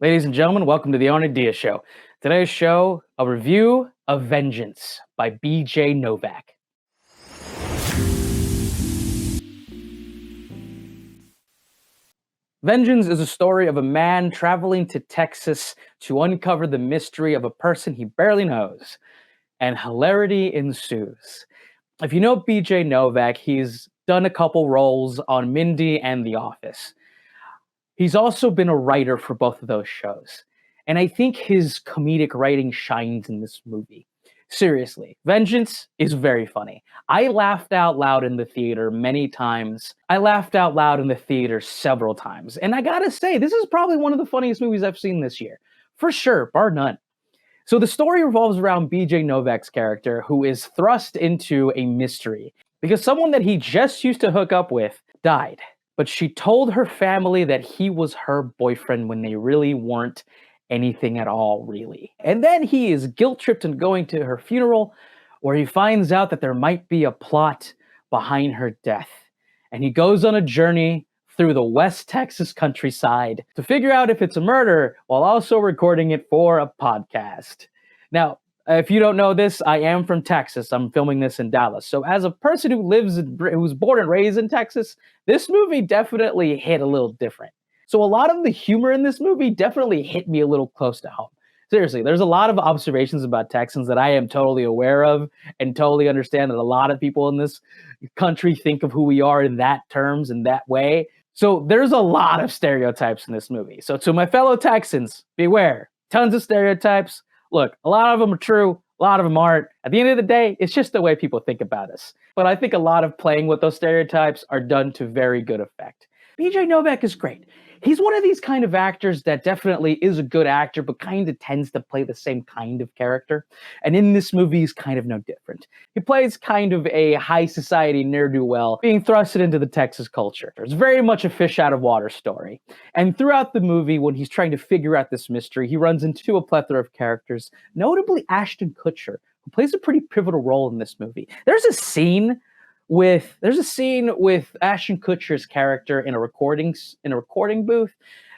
Ladies and gentlemen, welcome to the Own Idea Show. Today's show, a review of Vengeance by B.J. Novak. Vengeance is a story of a man traveling to Texas to uncover the mystery of a person he barely knows, and hilarity ensues. If you know B.J. Novak, he's done a couple roles on Mindy and The Office. He's also been a writer for both of those shows. And I think his comedic writing shines in this movie. Seriously, Vengeance is very funny. I laughed out loud in the theater many times. I laughed out loud in the theater several times. And I gotta say, this is probably one of the funniest movies I've seen this year. For sure, bar none. So the story revolves around BJ Novak's character, who is thrust into a mystery because someone that he just used to hook up with died. But she told her family that he was her boyfriend when they really weren't anything at all, really. And then he is guilt-tripped into going to her funeral, where he finds out that there might be a plot behind her death. And he goes on a journey through the West Texas countryside to figure out if it's a murder while also recording it for a podcast. Now, if you don't know this, I am from Texas. I'm filming this in Dallas. So as a person who was born and raised in Texas, this movie definitely hit a little different. So a lot of the humor in this movie definitely hit me a little close to home. Seriously, there's a lot of observations about Texans that I am totally aware of and totally understand that a lot of people in this country think of who we are in that terms, in that way. So there's a lot of stereotypes in this movie. So to my fellow Texans, beware. Tons of stereotypes. Look, a lot of them are true, a lot of them aren't. At the end of the day, it's just the way people think about us. But I think a lot of playing with those stereotypes are done to very good effect. BJ Novak is great. He's one of these kind of actors that definitely is a good actor, but kind of tends to play the same kind of character. And in this movie, he's kind of no different. He plays kind of a high society ne'er-do-well being thrusted into the Texas culture. It's very much a fish out of water story. And throughout the movie, when he's trying to figure out this mystery, he runs into a plethora of characters, notably Ashton Kutcher, who plays a pretty pivotal role in this movie. There's a scene with Ashton Kutcher's character in a recording booth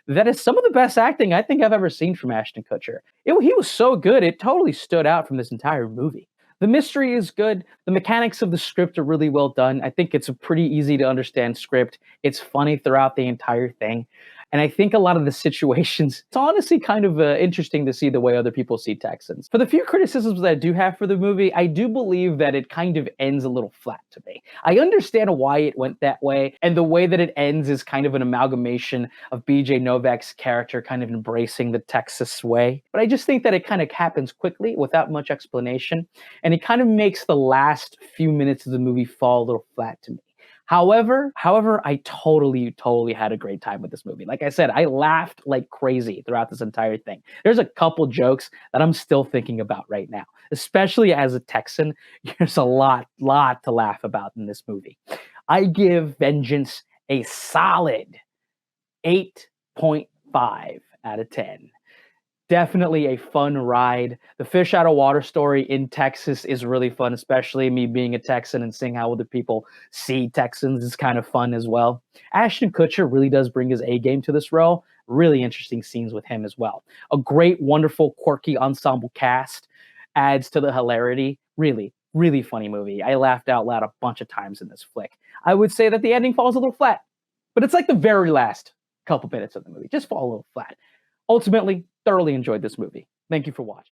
that is some of the best acting I think I've ever seen from Ashton Kutcher. He was so good, it totally stood out from this entire movie. The mystery is good. The mechanics of the script are really well done. I think it's a pretty easy to understand script. It's funny throughout the entire thing. And I think a lot of the situations, it's honestly kind of interesting to see the way other people see Texans. For the few criticisms that I do have for the movie, I do believe that it kind of ends a little flat to me. I understand why it went that way, and the way that it ends is kind of an amalgamation of BJ Novak's character kind of embracing the Texas way. But I just think that it kind of happens quickly without much explanation, and it kind of makes the last few minutes of the movie fall a little flat to me. However, I totally had a great time with this movie. Like I said, I laughed like crazy throughout this entire thing. There's a couple jokes that I'm still thinking about right now, especially as a Texan. There's a lot to laugh about in this movie. I give Vengeance a solid 8.5 out of 10. Definitely a fun ride. The fish out of water story in Texas is really fun, especially me being a Texan and seeing how other people see Texans is kind of fun as well. Ashton Kutcher really does bring his A game to this role. Really interesting scenes with him as well. A great, wonderful, quirky ensemble cast adds to the hilarity. Really funny movie. I laughed out loud a bunch of times in this flick. I would say that the ending falls a little flat, but it's like the very last couple minutes of the movie. Just fall a little flat. Ultimately, thoroughly enjoyed this movie. Thank you for watching.